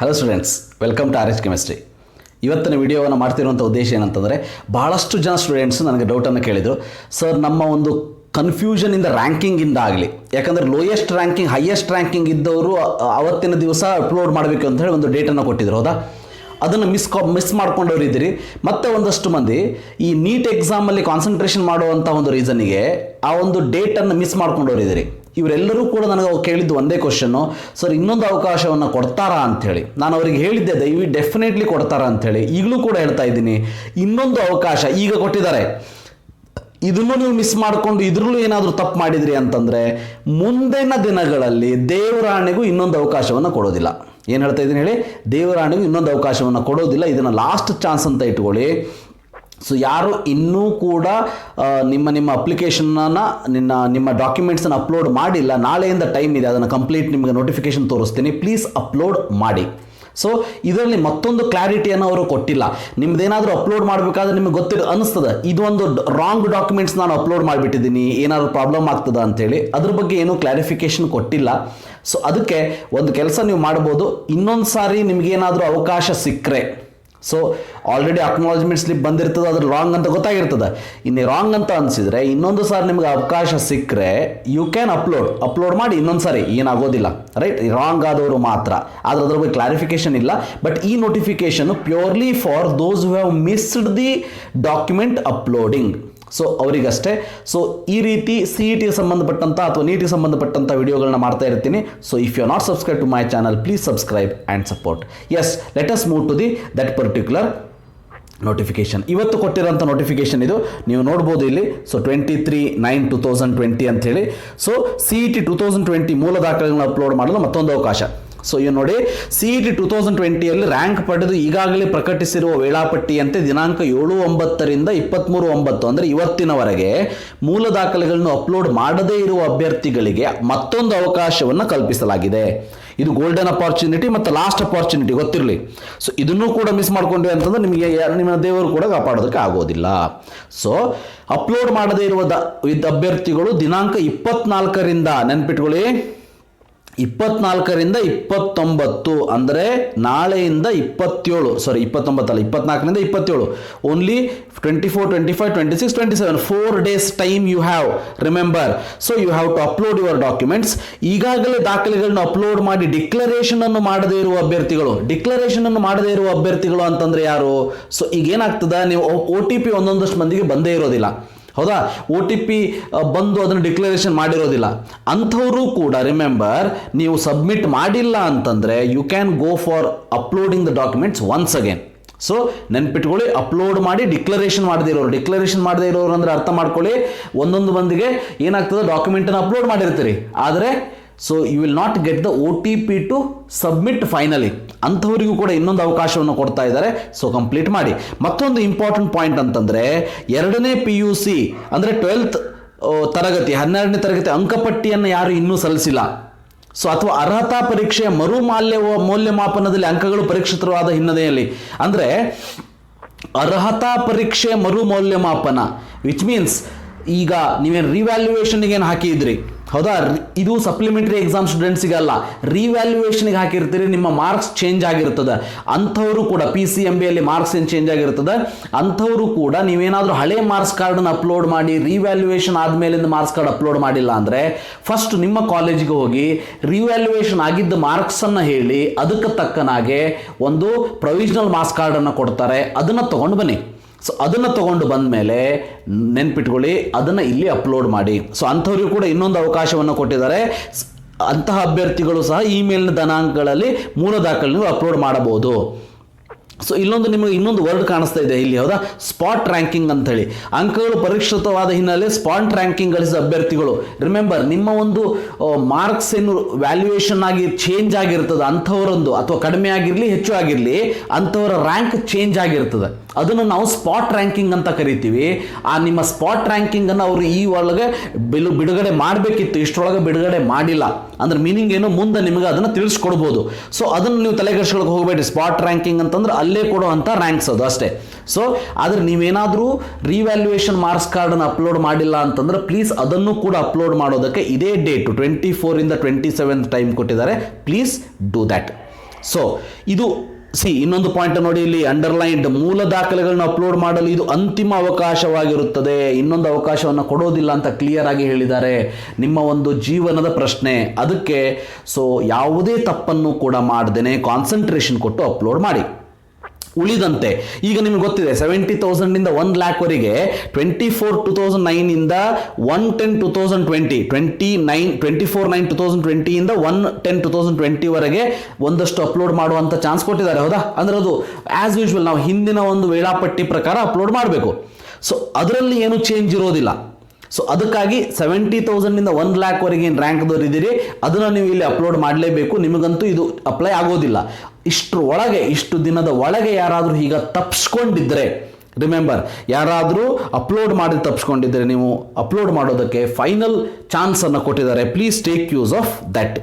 Hello students, welcome to RH chemistry. ಇವತ್ತಿನ ವಿಡಿಯೋವನ್ನು ಮಾಡ್ತಿರುವಂಥ ಉದ್ದೇಶ ಏನಂತಂದರೆ, ಬಹಳಷ್ಟು ಜನ ಸ್ಟೂಡೆಂಟ್ಸ್ ನನಗೆ ಡೌಟನ್ನು ಕೇಳಿದರು. ಸರ್, ನಮ್ಮ ಒಂದು ಕನ್ಫ್ಯೂಷನಿಂದ ರ್ಯಾಂಕಿಂಗಿಂದ ಆಗಲಿ, ಯಾಕಂದರೆ ಲೋಯೆಸ್ಟ್ ರ್ಯಾಂಕಿಂಗ್ ಹೈಯೆಸ್ಟ್ ರ್ಯಾಂಕಿಂಗ್ ಇದ್ದವರು ಅವತ್ತಿನ ದಿವಸ ಅಪ್ಲೋಡ್ ಮಾಡಬೇಕು ಅಂತ ಹೇಳಿ ಒಂದು ಡೇಟನ್ನು ಕೊಟ್ಟಿದ್ರು, ಹೌದಾ? ಅದನ್ನು ಮಿಸ್ ಮಾಡ್ಕೊಂಡವ್ರು ಇದ್ದೀರಿ. ಮತ್ತು ಒಂದಷ್ಟು ಮಂದಿ ಈ ನೀಟ್ ಎಕ್ಸಾಮಲ್ಲಿ ಕಾನ್ಸಂಟ್ರೇಷನ್ ಮಾಡುವಂಥ ಒಂದು ರೀಸನ್ನಿಗೆ ಆ ಒಂದು ಡೇಟನ್ನು ಮಿಸ್ ಮಾಡ್ಕೊಂಡವ್ರು ಇದ್ದೀರಿ. ಇವರೆಲ್ಲರೂ ಕೂಡ ನನಗೆ ಕೇಳಿದ್ದು ಒಂದೇ ಕ್ವಶನ್ನು, ಸರ್ ಇನ್ನೊಂದು ಅವಕಾಶವನ್ನು ಕೊಡ್ತಾರಾ ಅಂಥೇಳಿ. ನಾನು ಅವರಿಗೆ ಹೇಳಿದ್ದೆ ಡೆಫಿನೆಟ್ಲಿ ಕೊಡ್ತಾರಾ ಅಂಥೇಳಿ. ಈಗಲೂ ಕೂಡ ಹೇಳ್ತಾ ಇದ್ದೀನಿ, ಇನ್ನೊಂದು ಅವಕಾಶ ಈಗ ಕೊಟ್ಟಿದ್ದಾರೆ. ಇದನ್ನು ನೀವು ಮಿಸ್ ಮಾಡಿಕೊಂಡು ಇದರಲ್ಲೂ ಏನಾದರೂ ತಪ್ಪು ಮಾಡಿದ್ರಿ ಅಂತಂದರೆ ಮುಂದಿನ ದಿನಗಳಲ್ಲಿ ದೇವರಾಣೆಗೂ ಇನ್ನೊಂದು ಅವಕಾಶವನ್ನು ಕೊಡೋದಿಲ್ಲ. ಏನು ಹೇಳ್ತಾ ಇದ್ದೀನಿ ಹೇಳಿ? ದೇವರಾಣೆಗೂ ಇನ್ನೊಂದು ಅವಕಾಶವನ್ನು ಕೊಡೋದಿಲ್ಲ. ಇದನ್ನು ಲಾಸ್ಟ್ ಚಾನ್ಸ್ ಅಂತ ಇಟ್ಕೊಳ್ಳಿ. ಸೊ ಯಾರು ಇನ್ನೂ ಕೂಡ ನಿಮ್ಮ ಅಪ್ಲಿಕೇಶನ್ನ ನಿಮ್ಮ ಡಾಕ್ಯುಮೆಂಟ್ಸನ್ನು ಅಪ್ಲೋಡ್ ಮಾಡಿಲ್ಲ, ನಾಳೆಯಿಂದ ಟೈಮ್ ಇದೆ, ಅದನ್ನು ಕಂಪ್ಲೀಟ್ ನಿಮಗೆ ನೋಟಿಫಿಕೇಶನ್ ತೋರಿಸ್ತೀನಿ, ಪ್ಲೀಸ್ ಅಪ್ಲೋಡ್ ಮಾಡಿ. ಸೊ ಇದರಲ್ಲಿ ಮತ್ತೊಂದು ಕ್ಲಾರಿಟಿಯನ್ನು ಅವರು ಕೊಟ್ಟಿಲ್ಲ. ನಿಮ್ದೇನಾದರೂ ಅಪ್ಲೋಡ್ ಮಾಡಬೇಕಾದ್ರೆ ನಿಮಗೆ ಅನಿಸ್ತದೆ ಇದು ಒಂದು ರಾಂಗ್ ಡಾಕ್ಯುಮೆಂಟ್ಸ್ ನಾನು ಅಪ್ಲೋಡ್ ಮಾಡಿಬಿಟ್ಟಿದ್ದೀನಿ, ಏನಾದರೂ ಪ್ರಾಬ್ಲಮ್ ಆಗ್ತದ ಅಂತೇಳಿ. ಅದ್ರ ಬಗ್ಗೆ ಏನೂ ಕ್ಲಾರಿಫಿಕೇಶನ್ ಕೊಟ್ಟಿಲ್ಲ. ಸೊ ಅದಕ್ಕೆ ಒಂದು ಕೆಲಸ ನೀವು ಮಾಡ್ಬೋದು, ಇನ್ನೊಂದು ಸಾರಿ ನಿಮಗೇನಾದರೂ ಅವಕಾಶ ಸಿಕ್ಕರೆ, ಸೊ ಆಲ್ರೆಡಿ ಅಕ್ನಾಲಜ್ಮೆಂಟ್ ಸ್ಲಿಪ್ ಬಂದಿರ್ತದೆ, ಅದ್ರ ರಾಂಗ್ ಅಂತ ಗೊತ್ತಾಗಿರ್ತದೆ. ಇನ್ನು ರಾಂಗ್ ಅಂತ ಅನಿಸಿದರೆ ಇನ್ನೊಂದು ಸಾರಿ ನಿಮಗೆ ಅವಕಾಶ ಸಿಕ್ಕರೆ ಯು ಕ್ಯಾನ್ ಅಪ್ಲೋಡ್ ಮಾಡಿ ಇನ್ನೊಂದು ಸಾರಿ, ಏನಾಗೋದಿಲ್ಲ, ರೈಟ್? ರಾಂಗ್ ಆದವರು ಮಾತ್ರ. ಆದರೆ ಅದ್ರ ಬಗ್ಗೆ ಕ್ಲಾರಿಫಿಕೇಶನ್ ಇಲ್ಲ. ಬಟ್ ಈ notification purely for those who have missed the document uploading. So ಅವರಿಗಷ್ಟೇ. ಸೊ ಈ ರೀತಿ CET ಸಂಬಂಧಪಟ್ಟಂಥ ಅಥವಾ ನೀಟಿಗೆ ಸಂಬಂಧಪಟ್ಟಂಥ ವಿಡಿಯೋಗಳನ್ನ ಮಾಡ್ತಾ ಇರ್ತೀನಿ. So if you are not subscribe to my channel, please subscribe and support. Yes, let us move to that particular notification. ಇವತ್ತು ಕೊಟ್ಟಿರೋಂಥ ನೋಟಿಫಿಕೇಶನ್ ಇದು, ನೀವು ನೋಡ್ಬೋದು ಇಲ್ಲಿ. ಸೊ 23/9/2020 ಅಂಥೇಳಿ. ಸೊ CET 2020 ಮೂಲ ದಾಖಲೆಗಳನ್ನ ಅಪ್ಲೋಡ್ ಮಾಡಲು ಮತ್ತೊಂದು ಅವಕಾಶ. ಸೊ ಇವು ನೋಡಿ, CET 2020ಯಲ್ಲಿ ರ್ಯಾಂಕ್ ಪಡೆದು ಈಗಾಗಲೇ ಪ್ರಕಟಿಸಿರುವ ವೇಳಾಪಟ್ಟಿಯಂತೆ ದಿನಾಂಕ 7/9 23/9 ಅಂದರೆ ಇವತ್ತಿನವರೆಗೆ ಮೂಲ ದಾಖಲೆಗಳನ್ನು ಅಪ್ಲೋಡ್ ಮಾಡದೇ ಇರುವ ಅಭ್ಯರ್ಥಿಗಳಿಗೆ ಮತ್ತೊಂದು ಅವಕಾಶವನ್ನು ಕಲ್ಪಿಸಲಾಗಿದೆ. ಇದು ಗೋಲ್ಡನ್ ಅಪಾರ್ಚುನಿಟಿ ಮತ್ತು ಲಾಸ್ಟ್ ಅಪಾರ್ಚುನಿಟಿ, ಗೊತ್ತಿರಲಿ. ಸೊ ಇದನ್ನು ಕೂಡ ಮಿಸ್ ಮಾಡ್ಕೊಂಡ್ವಿ ಅಂತಂದ್ರೆ ನಿಮಗೆ ನಿಮ್ಮ ದೇವರು ಕೂಡ ಕಾಪಾಡೋದಕ್ಕೆ ಆಗೋದಿಲ್ಲ. ಸೊ ಅಪ್ಲೋಡ್ ಮಾಡದೇ ಇರುವ ಅಭ್ಯರ್ಥಿಗಳು ದಿನಾಂಕ 24ರಿಂದ ನೆನ್ಪಿಟ್ಕೊಳ್ಳಿ, 24ರಿಂದ 29 ಅಂದರೆ ನಾಳೆಯಿಂದ 24ರಿಂದ 27, only 24, 25, 26, 27 4 days time you have. Remember, so you have to upload your documents. ಈಗಾಗಲೇ ದಾಖಲೆಗಳನ್ನು ಅಪ್ಲೋಡ್ ಮಾಡಿ ಡಿಕ್ಲರೇಷನ್ ಅನ್ನು ಮಾಡದೇ ಇರುವ ಅಭ್ಯರ್ಥಿಗಳು ಅಂತಂದ್ರೆ ಯಾರು? ಸೊ ಈಗ ಏನಾಗ್ತದೆ, ನೀವು OTP ಒಂದೊಂದಷ್ಟು ಮಂದಿಗೆ ಬಂದೇ ಇರೋದಿಲ್ಲ, ಹೌದಾ? OTP ಬಂದು ಅದನ್ನು ಡಿಕ್ಲರೇಷನ್ ಮಾಡಿರೋದಿಲ್ಲ. ಅಂಥವರು ಕೂಡ ರಿಮೆಂಬರ್, ನೀವು ಸಬ್ಮಿಟ್ ಮಾಡಿಲ್ಲ ಅಂತಂದರೆ you can go for uploading the documents once again. So ನೆನ್ಪಿಟ್ಕೊಳ್ಳಿ, ಅಪ್ಲೋಡ್ ಮಾಡಿ ಡಿಕ್ಲರೇಷನ್ ಮಾಡದೇ ಇರೋರು ಅಂದರೆ ಅರ್ಥ ಮಾಡ್ಕೊಳ್ಳಿ, ಒಂದೊಂದು ಮಂದಿಗೆ ಏನಾಗ್ತದೆ, ಡಾಕ್ಯುಮೆಂಟನ್ನು ಅಪ್ಲೋಡ್ ಮಾಡಿರ್ತೀರಿ, ಆದರೆ so you will not get the OTP to submit finally. ಅಂಥವರಿಗೂ ಕೂಡ ಇನ್ನೊಂದು ಅವಕಾಶವನ್ನು ಕೊಡ್ತಾ ಇದ್ದಾರೆ. ಸೊ ಕಂಪ್ಲೀಟ್ ಮಾಡಿ. ಮತ್ತೊಂದು ಇಂಪಾರ್ಟೆಂಟ್ ಪಾಯಿಂಟ್ ಅಂತಂದರೆ, 2ನೇ PUC ಅಂದರೆ 12th ತರಗತಿ 12ನೇ ತರಗತಿ ಅಂಕಪಟ್ಟಿಯನ್ನು ಯಾರು ಇನ್ನೂ ಸಲ್ಲಿಸಿಲ್ಲ, ಸೊ ಅಥವಾ ಅರ್ಹತಾ ಪರೀಕ್ಷೆಯ ಮೌಲ್ಯಮಾಪನದಲ್ಲಿ ಅಂಕಗಳು ಪರೀಕ್ಷಿತವಾದ ಹಿನ್ನೆಲೆಯಲ್ಲಿ, ಅಂದರೆ ಅರ್ಹತಾ ಪರೀಕ್ಷೆಯ ಮೌಲ್ಯಮಾಪನ, ವಿಚ್ ಮೀನ್ಸ್ ಈಗ ನೀವೇನು ರಿವ್ಯಾಲ್ಯೂಯೇಷನ್ಗೆ ಏನು ಹಾಕಿದ್ರಿ, ಹೌದಾ? ಇದು ಸಪ್ಲಿಮೆಂಟರಿ ಎಕ್ಸಾಮ್ ಸ್ಟೂಡೆಂಟ್ಸಿಗೆ ಅಲ್ಲ, ರಿವ್ಯಾಲ್ಯೂಯೇಷನ್ಗೆ ಹಾಕಿರ್ತೀರಿ, ನಿಮ್ಮ ಮಾರ್ಕ್ಸ್ ಚೇಂಜ್ ಆಗಿರ್ತದೆ. ಅಂಥವರು ಕೂಡ PCMBಯಲ್ಲಿ ಮಾರ್ಕ್ಸ್ ಏನು ಚೇಂಜ್ ಆಗಿರ್ತದೆ, ಅಂಥವರು ಕೂಡ ನೀವೇನಾದರೂ ಹಳೆ ಮಾರ್ಕ್ಸ್ ಕಾರ್ಡನ್ನು ಅಪ್ಲೋಡ್ ಮಾಡಿ ರಿವ್ಯಾಲ್ಯೂಯೇಷನ್ ಆದಮೇಲಿಂದ ಮಾರ್ಕ್ಸ್ ಕಾರ್ಡ್ ಅಪ್ಲೋಡ್ ಮಾಡಿಲ್ಲ ಅಂದರೆ ಫಸ್ಟ್ ನಿಮ್ಮ ಕಾಲೇಜಿಗೆ ಹೋಗಿ ರಿವ್ಯಾಲ್ಯೂಯೇಷನ್ ಆಗಿದ್ದ ಮಾರ್ಕ್ಸನ್ನು ಹೇಳಿ ಅದಕ್ಕೆ ತಕ್ಕನಾಗೆ ಒಂದು ಪ್ರೊವಿಷನಲ್ ಮಾರ್ಕ್ಸ್ ಕಾರ್ಡನ್ನು ಕೊಡ್ತಾರೆ, ಅದನ್ನು ತೊಗೊಂಡು ಬನ್ನಿ. ಸೊ ಅದನ್ನು ತೊಗೊಂಡು ಬಂದ ಮೇಲೆ ನೆನ್ಪಿಟ್ಕೊಳ್ಳಿ, ಅದನ್ನು ಇಲ್ಲಿ ಅಪ್ಲೋಡ್ ಮಾಡಿ. ಸೊ ಅಂಥವ್ರಿಗೂ ಕೂಡ ಇನ್ನೊಂದು ಅವಕಾಶವನ್ನು ಕೊಟ್ಟಿದ್ದಾರೆ. ಅಂತಹ ಅಭ್ಯರ್ಥಿಗಳು ಸಹ ಇಮೇಲ್ನ ದಿನಾಂಕಗಳಲ್ಲಿ ಮೂಲ ದಾಖಲೆ ನೀವು ಅಪ್ಲೋಡ್ ಮಾಡಬಹುದು. ಸೊ ನಿಮಗೆ ಇನ್ನೊಂದು ವರ್ಡ್ ಕಾಣಿಸ್ತಾ ಇದೆ ಇಲ್ಲಿ, ಹೌದಾ? ಸ್ಪಾಟ್ ರ್ಯಾಂಕಿಂಗ್ ಅಂತ ಹೇಳಿ. ಅಂಕಗಳು ಪರಿಷ್ಕೃತವಾದ ಹಿನ್ನೆಲೆ ಸ್ಪಾಟ್ ರ್ಯಾಂಕಿಂಗ್ ಗಳಿಸಿದ ಅಭ್ಯರ್ಥಿಗಳು, ರಿಮೆಂಬರ್, ನಿಮ್ಮ ಒಂದು ಮಾರ್ಕ್ಸ್ ಏನು ವ್ಯಾಲ್ಯೂಯೇಷನ್ ಆಗಿ ಚೇಂಜ್ ಆಗಿರ್ತದೆ, ಅಂಥವರೊಂದು ಅಥವಾ ಕಡಿಮೆ ಆಗಿರಲಿ ಹೆಚ್ಚು ಆಗಿರಲಿ ಅಂಥವರ ರ್ಯಾಂಕ್ ಚೇಂಜ್ ಆಗಿರ್ತದೆ, ಅದನ್ನು ನಾವು ಸ್ಪಾಟ್ ರ್ಯಾಂಕಿಂಗ್ ಅಂತ ಕರಿತೀವಿ. ಆ ನಿಮ್ಮ ಸ್ಪಾಟ್ ರ್ಯಾಂಕಿಂಗನ್ನು ಅವರು ಈ ಒಳಗೆ ಬಿಡುಗಡೆ ಮಾಡಬೇಕಿತ್ತು, ಇಷ್ಟರೊಳಗೆ ಬಿಡುಗಡೆ ಮಾಡಿಲ್ಲ. ಅಂದ್ರೆ ಮೀನಿಂಗ್ ಏನು, ಮುಂದೆ ನಿಮಗೆ ಅದನ್ನು ತಿಳಿಸ್ಕೊಡ್ಬೋದು. ಸೊ ಅದನ್ನು ನೀವು ತಲೆಗೆಡ್ಸ್ಕೊಳಕ್ಕೆ ಹೋಗಬೇಡಿ. ಸ್ಪಾಟ್ ರ್ಯಾಂಕಿಂಗ್ ಅಂತಂದ್ರೆ ಅಲ್ಲೇ ಕೊಡುವಂಥ ರ್ಯಾಂಕ್ಸ್ ಅದು ಅಷ್ಟೇ. ಸೊ ಆದರೆ ನೀವೇನಾದರೂ ರಿವ್ಯಾಲ್ಯೂಯೇಷನ್ ಮಾರ್ಕ್ಸ್ ಕಾರ್ಡನ್ನು ಅಪ್ಲೋಡ್ ಮಾಡಿಲ್ಲ ಅಂತಂದ್ರೆ ಪ್ಲೀಸ್ ಅದನ್ನು ಕೂಡ ಅಪ್ಲೋಡ್ ಮಾಡೋದಕ್ಕೆ ಇದೇ ಡೇಟು 24 ಇಂದ 27 ಟೈಮ್ ಕೊಟ್ಟಿದ್ದಾರೆ. Please do that. ಸೊ ಇದು ಇನ್ನೊಂದು ಪಾಯಿಂಟ್ ನೋಡಿ, ಇಲ್ಲಿ ಅಂಡರ್ಲೈನ್ಡ್ ಮೂಲ ದಾಖಲೆಗಳನ್ನ ಅಪ್ಲೋಡ್ ಮಾಡಲು ಇದು ಅಂತಿಮ ಅವಕಾಶವಾಗಿರುತ್ತದೆ, ಇನ್ನೊಂದು ಅವಕಾಶವನ್ನು ಕೊಡೋದಿಲ್ಲ ಅಂತ ಕ್ಲಿಯರ್ ಆಗಿ ಹೇಳಿದ್ದಾರೆ. ನಿಮ್ಮ ಒಂದು ಜೀವನದ ಪ್ರಶ್ನೆ, ಅದಕ್ಕೆ ಯಾವುದೇ ತಪ್ಪನ್ನು ಕೂಡ ಮಾಡದೇನೆ ಕಾನ್ಸಂಟ್ರೇಷನ್ ಕೊಟ್ಟು ಅಪ್ಲೋಡ್ ಮಾಡಿ. ಉಳಿದಂತೆ ಈಗ ನಿಮ್ಗೆ ಗೊತ್ತಿದೆ 70,000 1 lakh-ವರೆಗೆ 24/2009 1/10/2020 24/9/2020 1/10/2020 ವರೆಗೆ ಒಂದಷ್ಟು ಅಪ್ಲೋಡ್ ಮಾಡುವಂತ ಚಾನ್ಸ್ ಕೊಟ್ಟಿದ್ದಾರೆ. ಹೌದಾ? ಅಂದ್ರೆ ಅದು ಆಸ್ ಯೂಶುವಲ್ ನಾವು ಹಿಂದಿನ ಒಂದು ವೇಳಾಪಟ್ಟಿ ಪ್ರಕಾರ ಅಪ್ಲೋಡ್ ಮಾಡಬೇಕು. ಅದರಲ್ಲಿ ಏನು ಚೇಂಜ್ ಇರೋದಿಲ್ಲ. ಅದಕ್ಕಾಗಿ 70,000 1 lakh-ವರೆಗೆ ಏನು ರ್ಯಾಂಕ್ದವ್ರು ಇದ್ದೀರಿ ಅದನ್ನು ನೀವು ಇಲ್ಲಿ ಅಪ್ಲೋಡ್ ಮಾಡಲೇಬೇಕು. ನಿಮಗಂತೂ ಇದು ಅಪ್ಲೈ ಆಗೋದಿಲ್ಲ. ಇಷ್ಟು ದಿನದ ಒಳಗೆ ಯಾರಾದರೂ ಈಗ ತಪ್ಪಿಸ್ಕೊಂಡಿದ್ರೆ, ರಿಮೆಂಬರ್, ಯಾರಾದರೂ ಅಪ್ಲೋಡ್ ಮಾಡಿ ತಪ್ಪಿಸ್ಕೊಂಡಿದ್ರೆ ನೀವು ಅಪ್ಲೋಡ್ ಮಾಡೋದಕ್ಕೆ ಫೈನಲ್ ಚಾನ್ಸನ್ನು ಕೊಟ್ಟಿದ್ದಾರೆ. Please take use of that.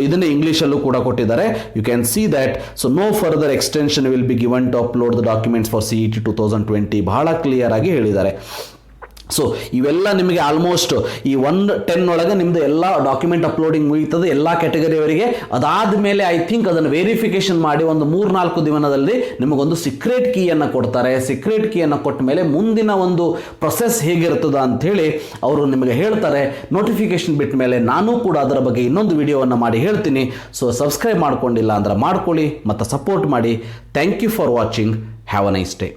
ಇದನ್ನೇ ಇಂಗ್ಲೀಷಲ್ಲೂ ಕೂಡ ಕೊಟ್ಟಿದ್ದಾರೆ. You can see that. No further extension will be given to upload the documents for CET 2020 ಬಹಳ ಕ್ಲಿಯರ್ ಆಗಿ ಹೇಳಿದ್ದಾರೆ. ಇವೆಲ್ಲ ನಿಮಗೆ ಆಲ್ಮೋಸ್ಟ್ ಈ 1/10 ಒಳಗೆ ನಿಮ್ಮದು ಎಲ್ಲ ಡಾಕ್ಯುಮೆಂಟ್ ಅಪ್ಲೋಡಿಂಗ್ ಮುಗಿತದೆ ಎಲ್ಲ ಕ್ಯಾಟಗರಿಯವರಿಗೆ. ಅದಾದ ಮೇಲೆ ಐ ಥಿಂಕ್ ಅದನ್ನು ವೆರಿಫಿಕೇಶನ್ ಮಾಡಿ ಒಂದು 3-4 ದಿನದಲ್ಲಿ ನಿಮಗೊಂದು ಸೀಕ್ರೆಟ್ ಕೀಯನ್ನು ಕೊಡ್ತಾರೆ. ಸೀಕ್ರೆಟ್ ಕೀಯನ್ನು ಕೊಟ್ಟ ಮೇಲೆ ಮುಂದಿನ ಒಂದು ಪ್ರೊಸೆಸ್ ಹೇಗಿರ್ತದ ಅಂಥೇಳಿ ಅವರು ನಿಮಗೆ ಹೇಳ್ತಾರೆ. ನೋಟಿಫಿಕೇಶನ್ ಬಿಟ್ಟ ಮೇಲೆ ನಾನು ಕೂಡ ಅದರ ಬಗ್ಗೆ ಇನ್ನೊಂದು ವಿಡಿಯೋವನ್ನು ಮಾಡಿ ಹೇಳ್ತೀನಿ. ಸಬ್ಸ್ಕ್ರೈಬ್ ಮಾಡ್ಕೊಂಡಿಲ್ಲ ಅಂದ್ರೆ ಮಾಡ್ಕೊಳ್ಳಿ ಮತ್ತು ಸಪೋರ್ಟ್ ಮಾಡಿ. Thank you for watching. Have a nice day.